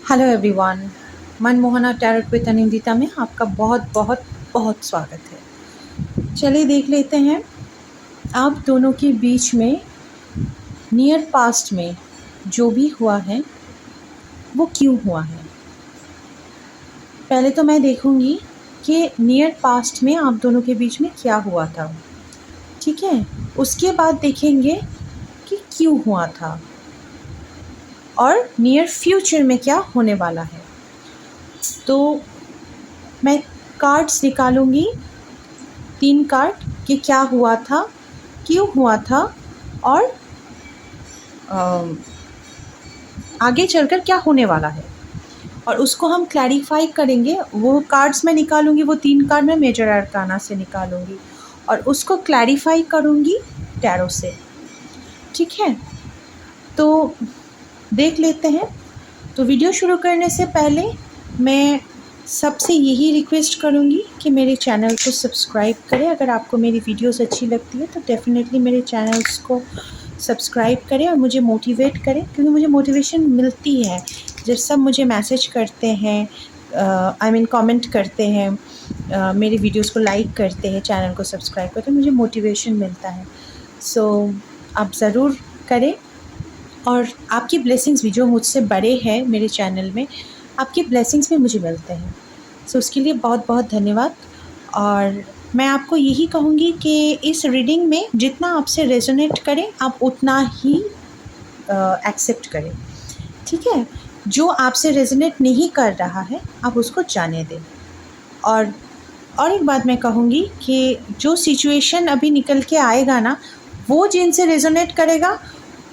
Hello everyone, Manmohana tarot with Anindita में आपका बहुत बहुत बहुत स्वागत है। चलिए देख लेते हैं आप दोनों के बीच में नियर पास्ट में जो भी हुआ है वो क्यों हुआ है। पहले तो मैं देखूंगी कि नियर पास्ट में आप दोनों के बीच में क्या हुआ था, ठीक है। उसके बाद देखेंगे कि क्यों हुआ था और नियर फ्यूचर में क्या होने वाला है। तो मैं कार्ड्स निकालूंगी, 3 कार्ड कि क्या हुआ था, क्यों हुआ था और आगे चलकर क्या होने वाला है, और उसको हम क्लैरिफाई करेंगे। वो कार्ड्स मैं निकालूंगी, वो 3 कार्ड मैं मेजर अरकाना से निकालूंगी और उसको क्लैरिफाई करूंगी टैरो से, ठीक है। तो देख लेते हैं। तो वीडियो शुरू करने से पहले मैं सबसे यही रिक्वेस्ट करूँगी कि मेरे चैनल को सब्सक्राइब करें। अगर आपको मेरी वीडियोस अच्छी लगती है तो डेफ़िनेटली मेरे चैनल्स को सब्सक्राइब करें और मुझे मोटिवेट करें, क्योंकि मुझे मोटिवेशन मिलती है जब सब मुझे मैसेज करते हैं, कमेंट करते हैं, मेरे वीडियोस को लाइक करते हैं, चैनल को सब्सक्राइब करते हैं, मुझे मोटिवेशन मिलता है। सो आप ज़रूर करें। और आपकी ब्लेसिंग्स भी, जो मुझसे बड़े हैं मेरे चैनल में, आपके ब्लेसिंग्स भी मुझे मिलते हैं। सो उसके लिए बहुत बहुत धन्यवाद। और मैं आपको यही कहूँगी कि इस रीडिंग में जितना आपसे रेजोनेट करें आप उतना ही एक्सेप्ट करें, ठीक है। जो आपसे रेजोनेट नहीं कर रहा है आप उसको जाने दें। और एक बात मैं कहूँगी कि जो सिचुएशन अभी निकल के आएगा ना, वो जिनसे रेजोनेट करेगा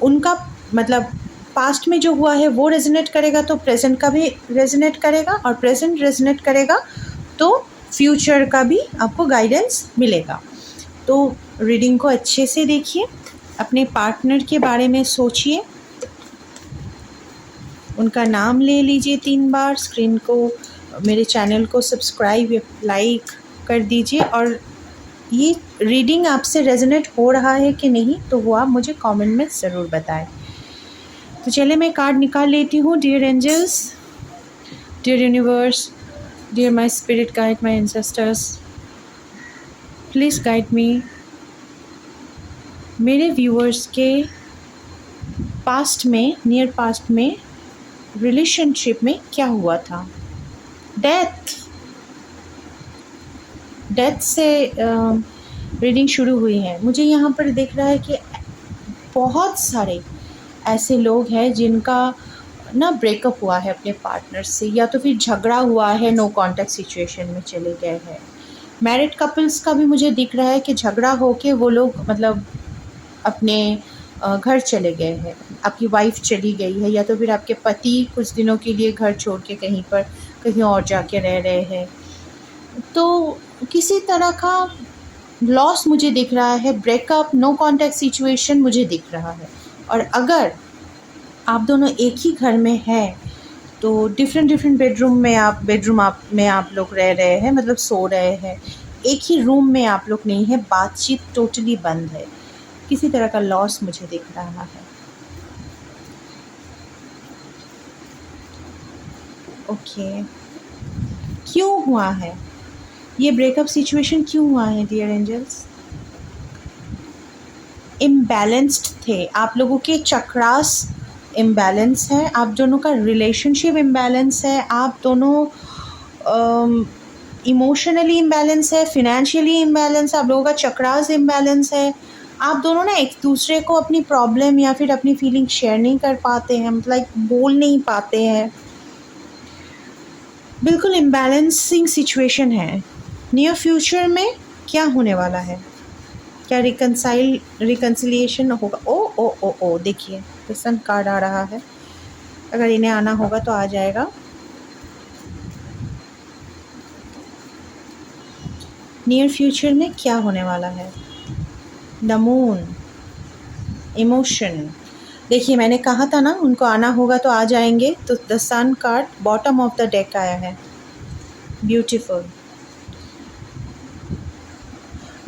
उनका मतलब पास्ट में जो हुआ है वो रेजोनेट करेगा तो प्रेजेंट का भी रेजोनेट करेगा, और प्रेजेंट रेजोनेट करेगा तो फ्यूचर का भी आपको गाइडेंस मिलेगा। तो रीडिंग को अच्छे से देखिए, अपने पार्टनर के बारे में सोचिए, उनका नाम ले लीजिए 3 बार, स्क्रीन को, मेरे चैनल को सब्सक्राइब लाइक कर दीजिए। और ये रीडिंग आपसे रेजोनेट हो रहा है कि नहीं तो वो आप मुझे कमेंट में ज़रूर बताएं। तो चलिए मैं कार्ड निकाल लेती हूँ। Dear angels, dear universe, dear my spirit guide, my ancestors, please guide me. मेरे व्यूअर्स के पास्ट में, नियर पास्ट में रिलेशनशिप में क्या हुआ था। डेथ से रीडिंग शुरू हुई है। मुझे यहाँ पर दिख रहा है कि बहुत सारे ऐसे लोग हैं जिनका ना ब्रेकअप हुआ है अपने पार्टनर से, या तो फिर झगड़ा हुआ है, नो कांटेक्ट सिचुएशन में चले गए हैं। मैरिड कपल्स का भी मुझे दिख रहा है कि झगड़ा होके वो लोग मतलब अपने घर चले गए हैं, आपकी वाइफ चली गई है, या तो फिर आपके पति कुछ दिनों के लिए घर छोड़ के कहीं और जाके रह रहे हैं। तो किसी तरह का लॉस मुझे दिख रहा है, ब्रेकअप, नो कांटेक्ट सिचुएशन मुझे दिख रहा है। और अगर आप दोनों एक ही घर में हैं तो डिफरेंट बेडरूम में आप लोग रह रहे हैं, मतलब सो रहे हैं, एक ही रूम में आप लोग नहीं है, बातचीत टोटली बंद है। किसी तरह का लॉस मुझे दिख रहा है। ओके, क्यों हुआ है ये ब्रेकअप सिचुएशन, क्यों हुआ है डियर एंजल्स? इम्बैलेंस्ड थे आप लोगों के चक्रास, इम्बैलेंस है, आप दोनों का रिलेशनशिप इम्बैलेंस है, आप दोनों इमोशनली इम्बैलेंस है, फिनेंशियली इम्बैलेंस है, आप लोगों का चक्रास इम्बैलेंस है। आप दोनों ना एक दूसरे को अपनी प्रॉब्लम या फिर अपनी फीलिंग शेयर नहीं कर पाते हैं, मतलब बोल नहीं पाते हैं। बिल्कुल इम्बैलेंसिंग सिचुएशन है। नियर फ्यूचर में क्या होने वाला है? क्या रिकन्सिलिएशन होगा? ओ ओ ओ ओ देखिए, सन कार्ड आ रहा है। अगर इन्हें आना होगा तो आ जाएगा। नियर फ्यूचर में क्या होने वाला है? The moon, emotion. देखिए मैंने कहा था ना उनको आना होगा तो आ जाएंगे। तो the sun card bottom of the deck आया है। ब्यूटीफुल।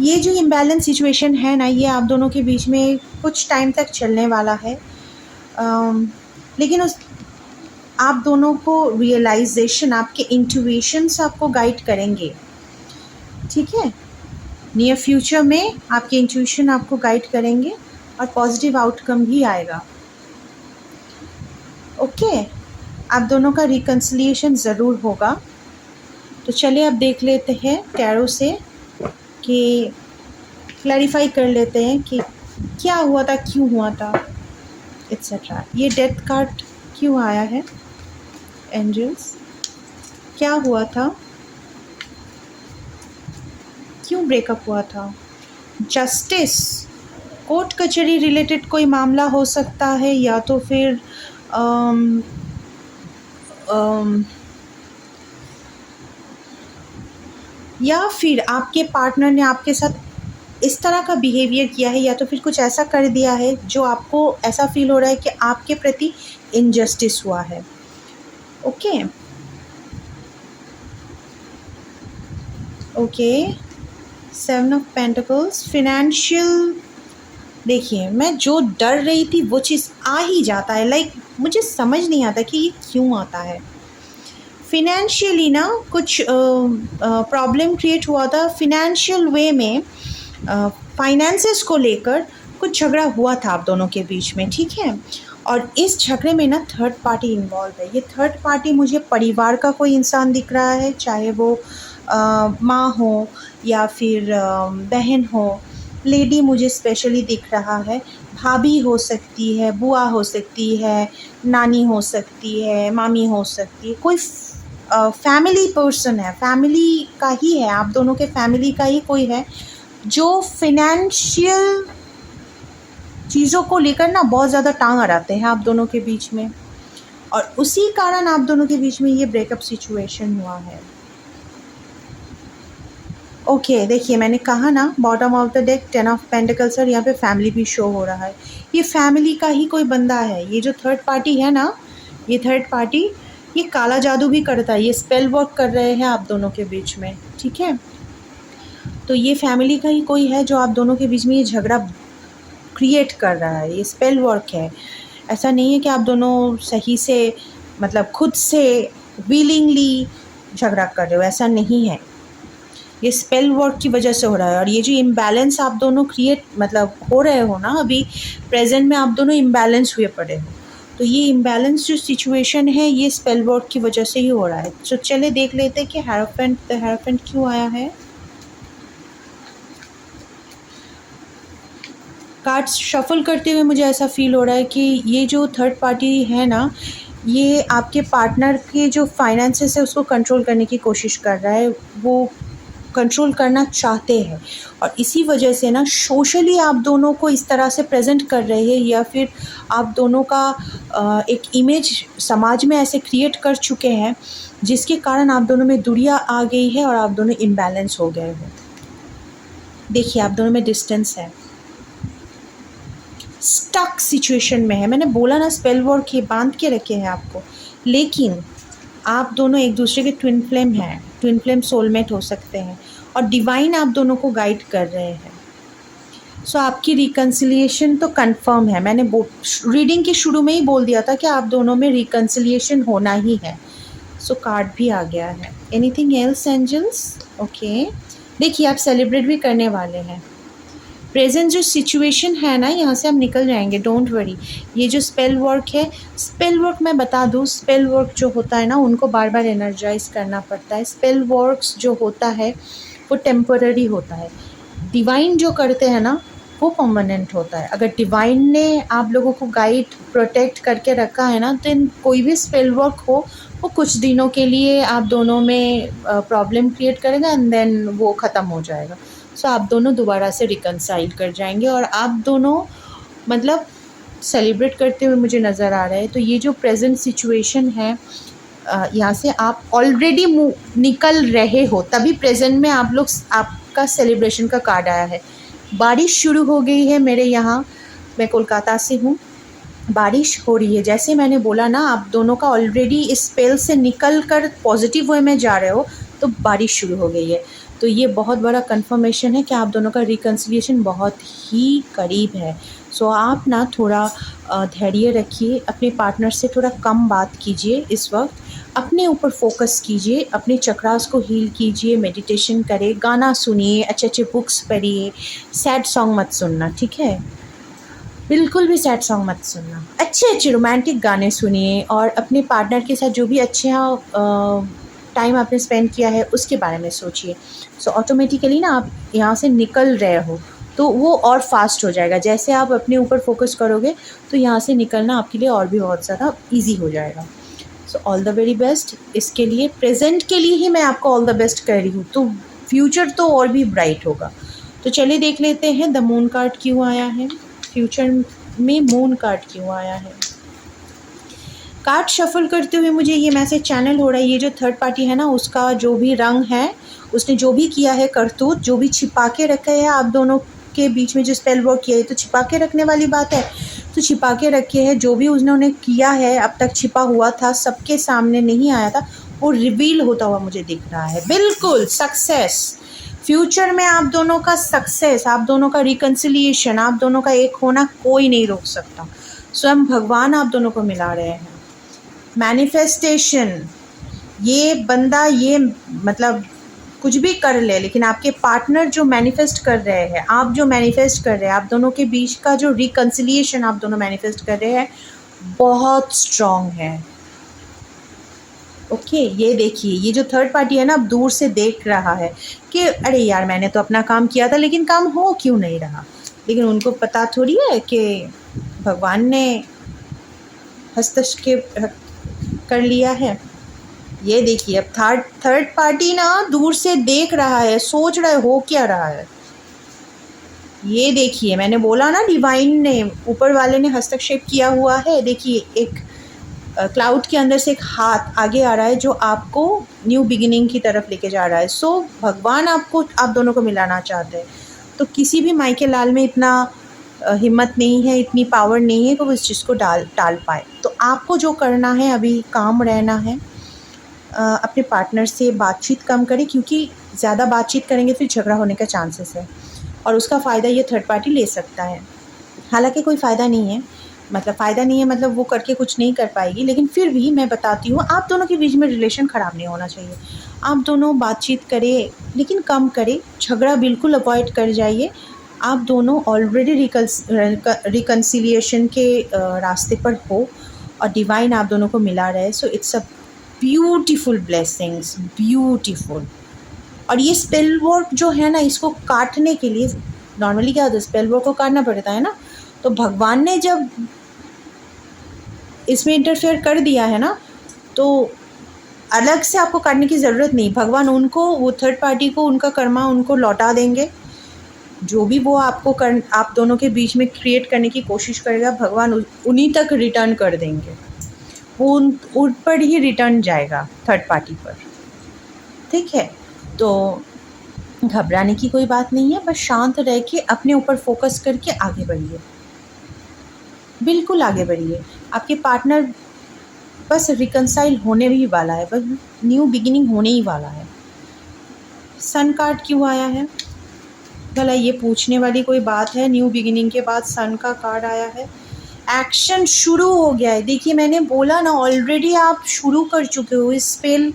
ये जो इम्बैलेंस सिचुएशन है ना, ये आप दोनों के बीच में कुछ टाइम तक चलने वाला है। लेकिन आप दोनों को रियलाइजेशन, आपके इंट्यूशंस आपको गाइड करेंगे, ठीक है। नियर फ्यूचर में आपके इंट्यूशन आपको गाइड करेंगे और पॉजिटिव आउटकम भी आएगा। ओके, आप दोनों का रिकन्सिलिएशन ज़रूर होगा। तो चलिए अब देख लेते हैं टैरो से कि क्लैरिफाई कर लेते हैं कि क्या हुआ था, क्यों हुआ था, एट्सेट्रा। ये डेथ कार्ड क्यों आया है एंजल्स, क्या हुआ था, क्यों ब्रेकअप हुआ था। जस्टिस, कोर्ट कचहरी रिलेटेड कोई मामला हो सकता है, या तो फिर या फिर आपके पार्टनर ने आपके साथ इस तरह का बिहेवियर किया है, या तो फिर कुछ ऐसा कर दिया है जो आपको ऐसा फील हो रहा है कि आपके प्रति इनजस्टिस हुआ है। Okay okay, 7 of pentacles, financial. देखिए, मैं जो डर रही थी वो चीज़ आ ही जाता है, लाइक मुझे समझ नहीं आता कि ये क्यों आता है। फिनेंशियली ना कुछ प्रॉब्लम क्रिएट हुआ था फिनेंशियल वे में, फाइनेंसेस को लेकर कुछ झगड़ा हुआ था आप दोनों के बीच में, ठीक है। और इस झगड़े में ना थर्ड पार्टी इन्वॉल्व है। ये थर्ड पार्टी मुझे परिवार का कोई इंसान दिख रहा है, चाहे वो माँ हो या फिर बहन हो। लेडी मुझे स्पेशली दिख रहा है, भाभी हो सकती है, बुआ हो सकती है, नानी हो सकती है, मामी हो सकती है, कोई फैमिली पर्सन है, फैमिली का ही है, आप दोनों के फैमिली का ही कोई है जो फिनेंशियल चीज़ों को लेकर ना बहुत ज़्यादा टांग अड़ाते हैं आप दोनों के बीच में, और उसी कारण आप दोनों के बीच में ये ब्रेकअप सिचुएशन हुआ है। ओके, देखिए मैंने कहा ना bottom of the deck 10 of pentacles, और यहाँ पे फैमिली भी शो हो रहा है। ये फैमिली का ही कोई बंदा है। ये जो थर्ड पार्टी है ना, ये थर्ड पार्टी ये काला जादू भी करता है, ये स्पेल वर्क कर रहे हैं आप दोनों के बीच में, ठीक है। तो ये फैमिली का ही कोई है जो आप दोनों के बीच में ये झगड़ा क्रिएट कर रहा है, ये स्पेल वर्क है। ऐसा नहीं है कि आप दोनों सही से मतलब खुद से विलिंगली झगड़ा कर रहे हो, ऐसा नहीं है। ये स्पेल वर्क की वजह से हो रहा है। और ये जो इम्बैलेंस आप दोनों क्रिएट मतलब हो रहे हो ना, अभी प्रेजेंट में आप दोनों इम्बैलेंस हुए पड़े हो, तो ये इम्बैलेंस जो सिचुएशन है ये स्पेल वर्क की वजह से ही हो रहा है। तो चले देख लेते हैं कि हेरोफेंट, द हेरोफेंट क्यों आया है। कार्ड्स शफल करते हुए मुझे ऐसा फील हो रहा है कि ये जो थर्ड पार्टी है ना, ये आपके पार्टनर के जो फाइनेंसेस है उसको कंट्रोल करने की कोशिश कर रहा है, वो कंट्रोल करना चाहते हैं, और इसी वजह से ना सोशली आप दोनों को इस तरह से प्रेजेंट कर रहे हैं, या फिर आप दोनों का एक इमेज समाज में ऐसे क्रिएट कर चुके हैं जिसके कारण आप दोनों में दूरियां आ गई है और आप दोनों इम्बैलेंस हो गए हो। देखिए, आप दोनों में डिस्टेंस है, स्टक सिचुएशन में है। मैंने बोला ना स्पेल वर्क ये बांध के रखे हैं आपको, लेकिन आप दोनों एक दूसरे के ट्विन फ्लेम हैं, ट्विन फ्लेम सोलमेट हो सकते हैं, और डिवाइन आप दोनों को गाइड कर रहे हैं। सो आपकी रिकन्सिलिएशन तो कंफर्म है। मैंने रीडिंग के शुरू में ही बोल दिया था कि आप दोनों में रिकन्सिलिएशन होना ही है। सो कार्ड भी आ गया है। Anything else angels? ओके, देखिए आप सेलिब्रेट भी करने वाले हैं। प्रेजेंट जो सिचुएशन है ना, यहाँ से हम निकल जाएंगे, डोंट वरी। ये जो स्पेल वर्क है, स्पेल वर्क मैं बता दूँ, स्पेल वर्क जो होता है ना उनको बार बार एनर्जाइज करना पड़ता है। स्पेल वर्क्स जो होता है वो टेम्पररी होता है, डिवाइन जो करते हैं ना वो परमानेंट होता है। अगर डिवाइन ने आप लोगों को गाइड प्रोटेक्ट करके रखा है ना, तो कोई भी स्पेल वर्क हो वो कुछ दिनों के लिए आप दोनों में प्रॉब्लम क्रिएट करेगा एंड देन वो ख़त्म हो जाएगा। सो आप दोनों दोबारा से रिकन्साइल कर जाएंगे और आप दोनों मतलब सेलिब्रेट करते हुए मुझे नज़र आ रहा है। तो ये जो प्रेजेंट सिचुएशन है, यहाँ से आप ऑलरेडी निकल रहे हो, तभी प्रेजेंट में आप लोग आपका सेलिब्रेशन का कार्ड आया है। बारिश शुरू हो गई है मेरे यहाँ, मैं कोलकाता से हूँ, बारिश हो रही है। जैसे मैंने बोला ना, आप दोनों का ऑलरेडी इस स्पेल से निकल कर पॉजिटिव वे में जा रहे हो, तो बारिश शुरू हो गई है। तो ये बहुत बड़ा कंफर्मेशन है कि आप दोनों का रिकन्सिलिएशन बहुत ही करीब है। सो आप ना थोड़ा धैर्य रखिए, अपने पार्टनर से थोड़ा कम बात कीजिए इस वक्त, अपने ऊपर फोकस कीजिए, अपने चक्रास को हील कीजिए, मेडिटेशन करें, गाना सुनिए, अच्छे अच्छे बुक्स पढ़िए, सैड सॉन्ग मत सुनना, ठीक है? बिल्कुल भी सैड सॉन्ग मत सुनना, अच्छे अच्छे रोमांटिक गाने सुनिए और अपने पार्टनर के साथ जो भी अच्छे टाइम आपने स्पेंड किया है उसके बारे में सोचिए। सो ऑटोमेटिकली ना आप यहाँ से निकल रहे हो तो वो और फास्ट हो जाएगा। जैसे आप अपने ऊपर फोकस करोगे तो यहाँ से निकलना आपके लिए और भी बहुत ज़्यादा ईजी हो जाएगा। So all the very best. इसके लिए प्रेजेंट के लिए ही मैं आपको ऑल द बेस्ट कर रही हूँ, तो फ्यूचर तो और भी ब्राइट होगा। तो चलिए देख लेते हैं द मून कार्ड क्यों आया है, फ्यूचर में मून कार्ड क्यों आया है। कार्ड शफल करते हुए मुझे ये मैसेज चैनल हो रहा है, ये जो थर्ड पार्टी है ना उसका जो भी रंग है, उसने जो भी किया है करतूत, जो भी छिपा के रखा है आप दोनों के बीच में जो स्पेल वर्क किया है, तो छिपा के रखने वाली बात है, तो छिपा के रखे है। जो भी उन्होंने किया है अब तक छिपा हुआ था, सबके सामने नहीं आया था, वो रिवील होता हुआ मुझे दिख रहा है। बिल्कुल सक्सेस, फ्यूचर में आप दोनों का सक्सेस, आप दोनों का रिकन्सिलिएशन, आप दोनों का एक होना कोई नहीं रोक सकता। स्वयं भगवान आप दोनों को मिला रहे हैं। मैनिफेस्टेशन, ये बंदा ये मतलब कुछ भी कर ले, लेकिन आपके पार्टनर जो मैनिफेस्ट कर रहे हैं, आप जो मैनिफेस्ट कर रहे हैं, आप दोनों के बीच का जो रिकन्सिलिएशन आप दोनों मैनिफेस्ट कर रहे हैं बहुत स्ट्रॉन्ग है। ओके ये देखिए, ये जो थर्ड पार्टी है ना अब दूर से देख रहा है कि अरे यार मैंने तो अपना काम किया था लेकिन काम हो क्यों नहीं रहा, लेकिन उनको पता थोड़ी है कि भगवान ने हस्तक्षेप कर लिया है। ये देखिए अब थर्ड पार्टी ना दूर से देख रहा है, सोच रहा है हो क्या रहा है। ये देखिए मैंने बोला ना डिवाइन ने, ऊपर वाले ने हस्तक्षेप किया हुआ है। देखिए एक क्लाउड के अंदर से एक हाथ आगे आ रहा है जो आपको न्यू बिगिनिंग की तरफ लेके जा रहा है। सो भगवान आपको, आप दोनों को मिलाना चाहते हैं, तो किसी भी मायके लाल में इतना हिम्मत नहीं है, इतनी पावर नहीं है कि वो इस चीज़ को टाल पाए। तो आपको जो करना है अभी काम रहना है, अपने पार्टनर से बातचीत कम करें, क्योंकि ज़्यादा बातचीत करेंगे फिर झगड़ा होने का चांसेस है और उसका फ़ायदा ये थर्ड पार्टी ले सकता है। हालांकि कोई फ़ायदा नहीं है, मतलब वो करके कुछ नहीं कर पाएगी, लेकिन फिर भी मैं बताती हूँ आप दोनों के बीच में रिलेशन ख़राब नहीं होना चाहिए। आप दोनों बातचीत करें लेकिन कम करें, झगड़ा बिल्कुल अवॉइड कर जाइए। आप दोनों ऑलरेडी रिकन्सिलिएशन के रास्ते पर हो और डिवाइन आप दोनों को मिला रहे हैं। So it's a beautiful blessings, beautiful. और ये स्पेल वर्क जो है ना, इसको काटने के लिए नॉर्मली क्या होता है, स्पेल वर्क को काटना पड़ता है ना, तो भगवान ने जब इसमें इंटरफेयर कर दिया है ना, तो अलग से आपको काटने की ज़रूरत नहीं। भगवान उनको, वो थर्ड पार्टी को उनका कर्मा उनको लौटा देंगे। जो भी वो आपको आप दोनों के बीच में क्रिएट करने की कोशिश करेगा, भगवान उन्हीं तक रिटर्न कर देंगे। वो उन पर ही रिटर्न जाएगा, थर्ड पार्टी पर। ठीक है, तो घबराने की कोई बात नहीं है, बस शांत रह के अपने ऊपर फोकस करके आगे बढ़िए, बिल्कुल आगे बढ़िए। आपके पार्टनर बस रिकन्साइल होने ही वाला है, बस न्यू बिगिनिंग होने ही वाला है। सन कार्ड क्यों आया है भला, ये पूछने वाली कोई बात है? न्यू बिगिनिंग के बाद सन का कार्ड आया है, एक्शन शुरू हो गया है। देखिए मैंने बोला ना, ऑलरेडी आप शुरू कर चुके हो। इस स्पेल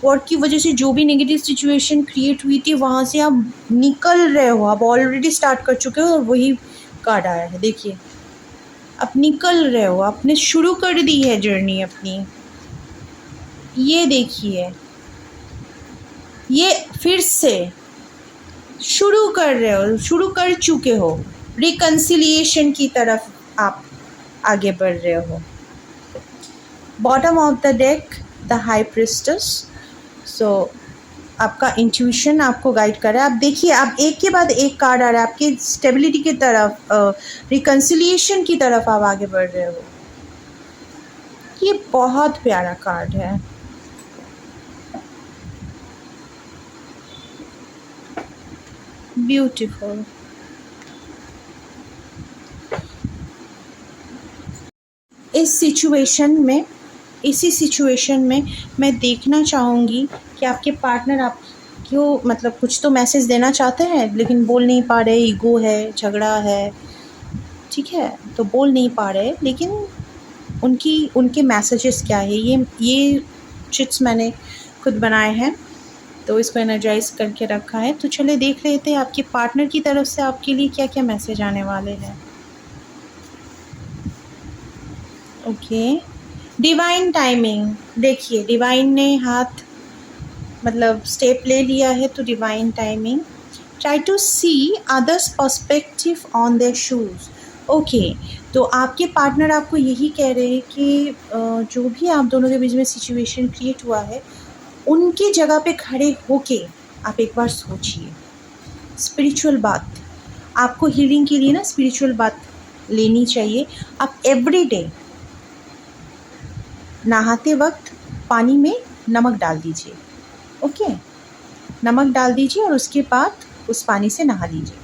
वर्क की वजह से जो भी नेगेटिव सिचुएशन क्रिएट हुई थी वहाँ से आप निकल रहे हो, आप ऑलरेडी स्टार्ट कर चुके हो और वही कार्ड आया है। देखिए आप निकल रहे हो, आपने शुरू कर दी है जर्नी अपनी। ये देखिए, ये फिर से शुरू कर रहे हो, शुरू कर चुके हो, रिकन्सिलिएशन की तरफ आप आगे बढ़ रहे हो। Bottom of the deck the high priestess. So आपका इंट्यूशन आपको गाइड कर रहा है। आप देखिए, आप एक के बाद एक कार्ड आ रहा है आपकी स्टेबिलिटी की तरफ, रिकन्सिलिएशन की तरफ आप आगे बढ़ रहे हो। ये बहुत प्यारा कार्ड है। ब्यूटीफुल। इसी सिचुएशन में मैं देखना चाहूँगी कि आपके पार्टनर आप क्यों, मतलब कुछ तो मैसेज देना चाहते हैं लेकिन बोल नहीं पा रहे, ईगो है, झगड़ा है। ठीक है, तो बोल नहीं पा रहे, लेकिन उनके मैसेजेस क्या है, ये चिट्स मैंने खुद बनाए हैं, तो इसको एनर्जाइज करके रखा है। तो चलिए देख लेते हैं आपके पार्टनर की तरफ से आपके लिए क्या क्या मैसेज आने वाले हैं। Okay, divine timing. देखिए, डिवाइन ने हाथ मतलब स्टेप ले लिया है, तो divine timing. Try to see others perspective on their shoes. Okay, तो आपके पार्टनर आपको यही कह रहे हैं कि जो भी आप दोनों के बीच में सिचुएशन क्रिएट हुआ है, उनकी जगह पे खड़े होके आप एक बार सोचिए। स्पिरिचुअल बात, आपको हीलिंग के लिए ना स्पिरिचुअल बात लेनी चाहिए। आप एवरीडे नहाते वक्त पानी में नमक डाल दीजिए। ओके, नमक डाल दीजिए और उसके बाद उस पानी से नहा लीजिए।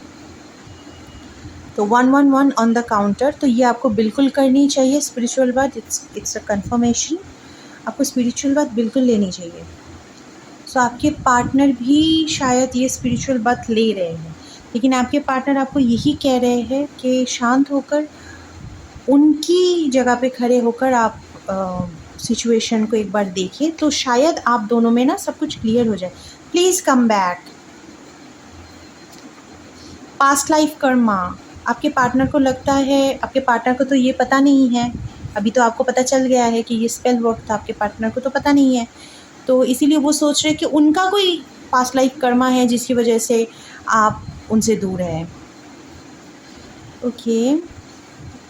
तो 111 ऑन द काउंटर, तो ये आपको बिल्कुल करनी चाहिए स्पिरिचुअल बात। इट्स अ कन्फर्मेशन, आपको स्पिरिचुअल बात बिल्कुल लेनी चाहिए। सो आपके पार्टनर भी शायद ये स्पिरिचुअल बात ले रहे हैं, लेकिन आपके पार्टनर आपको यही कह रहे हैं कि शांत होकर उनकी जगह पे खड़े होकर आप सिचुएशन को एक बार देखिए, तो शायद आप दोनों में ना सब कुछ क्लियर हो जाए। Please come back. Past life Karma, आपके पार्टनर को लगता है, आपके पार्टनर को तो ये पता नहीं है, अभी तो आपको पता चल गया है कि ये स्पेल वर्क था, आपके पार्टनर को तो पता नहीं है, तो इसीलिए वो सोच रहे कि उनका कोई पास्ट लाइफ कर्मा है जिसकी वजह से आप उनसे दूर हैं। ओके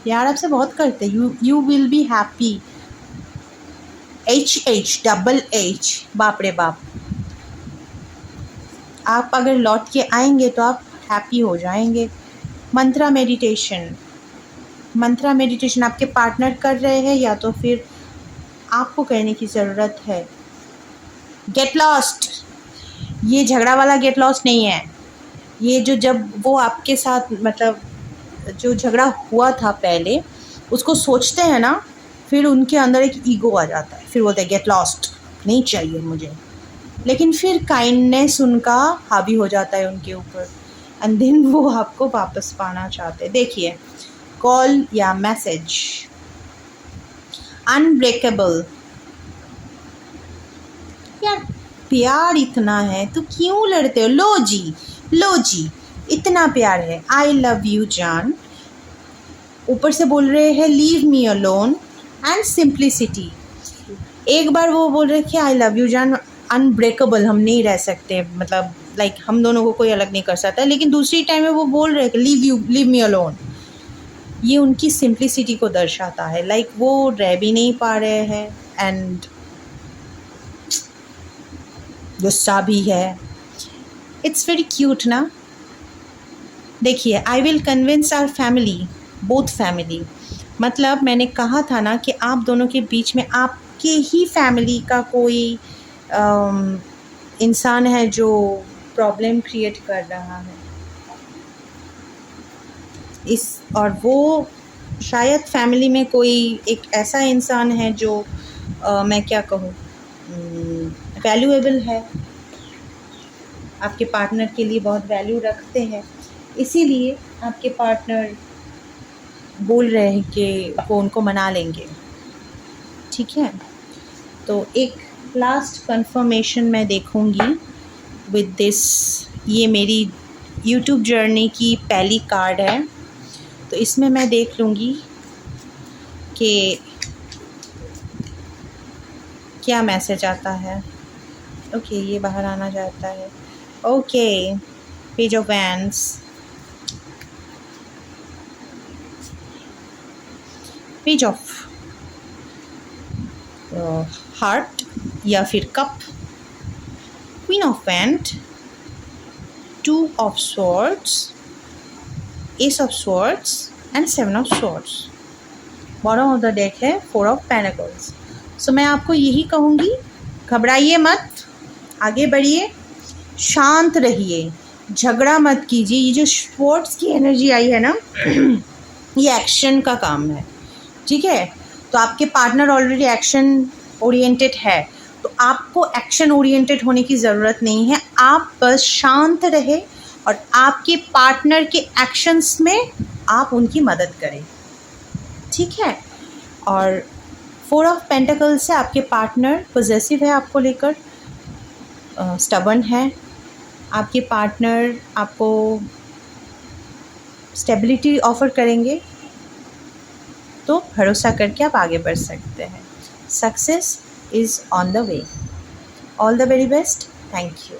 यार, आपसे बहुत करते हैं। You will be happy. HH बाप रे बाप, आप अगर लौट के आएंगे तो आप हैप्पी हो जाएंगे। मंत्रा मेडिटेशन, मंत्रा मेडिटेशन आपके पार्टनर कर रहे हैं या तो फिर आपको करने की ज़रूरत है। गेट लॉस्ट, ये झगड़ा वाला गेट लॉस्ट नहीं है, ये जो जब वो आपके साथ मतलब जो झगड़ा हुआ था पहले उसको सोचते हैं ना, फिर उनके अंदर एक ईगो आ जाता है, फिर बोलते हैं गेट लॉस्ट, नहीं चाहिए मुझे, लेकिन फिर काइंडनेस उनका हावी हो जाता है उनके ऊपर, एंड देन वो आपको वापस पाना चाहते हैं। देखिए, कॉल या मैसेज, अनब्रेकेबल। यार प्यार इतना है तो क्यों लड़ते हो? लो जी इतना प्यार है, आई लव यू जान। ऊपर से बोल रहे हैं leave me alone and simplicity. एक बार वो बोल रहे कि आई लव यू जान, अनब्रेकेबल, हम नहीं रह सकते, मतलब लाइक हम दोनों को कोई अलग नहीं कर सकता, लेकिन दूसरी टाइम में वो बोल रहे हैं लीव मी अलोन। ये उनकी सिंप्लिसिटी को दर्शाता है, लाइक वो रह भी नहीं पा रहे हैं एंड गुस्सा भी है। इट्स वेरी क्यूट ना। देखिए, I will convince our family, both family, मतलब मैंने कहा था ना कि आप दोनों के बीच में आपके ही फैमिली का कोई इंसान है जो प्रॉब्लम क्रिएट कर रहा है और वो शायद फैमिली में कोई एक ऐसा इंसान है जो मैं क्या कहूँ, वैल्यूएबल है, आपके पार्टनर के लिए बहुत वैल्यू रखते हैं, इसीलिए आपके पार्टनर बोल रहे हैं कि वो उनको मना लेंगे। ठीक है, तो एक लास्ट कंफर्मेशन मैं देखूंगी विद दिस। ये मेरी यूट्यूब जर्नी की पहली कार्ड है, तो इसमें मैं देख लूँगी कि क्या मैसेज आता है। ओके, ये बाहर आना चाहता है। Okay, page of wands, page of heart या फिर cup, queen of wand, 2 of swords, ace of swords and 7 of swords। Bottom of the deck है 4 of pentacles। सो मैं आपको यही कहूँगी, घबराइए मत, आगे बढ़िए, शांत रहिए, झगड़ा मत कीजिए। ये जो स्वर्ड्स की एनर्जी आई है ना, ये एक्शन का काम है। ठीक है, तो आपके पार्टनर ऑलरेडी एक्शन ओरिएंटेड है, तो आपको एक्शन ओरिएंटेड होने की ज़रूरत नहीं है। आप बस शांत रहे और आपके पार्टनर के एक्शंस में आप उनकी मदद करें, ठीक है। और 4 ऑफ पेंटिकल्स से आपके पार्टनर पॉसेसिव है आपको लेकर, स्टबर्न है। आपके पार्टनर आपको स्टेबिलिटी ऑफ़र करेंगे, तो भरोसा करके आप आगे बढ़ सकते हैं। Success is on the way. All the very best. Thank you.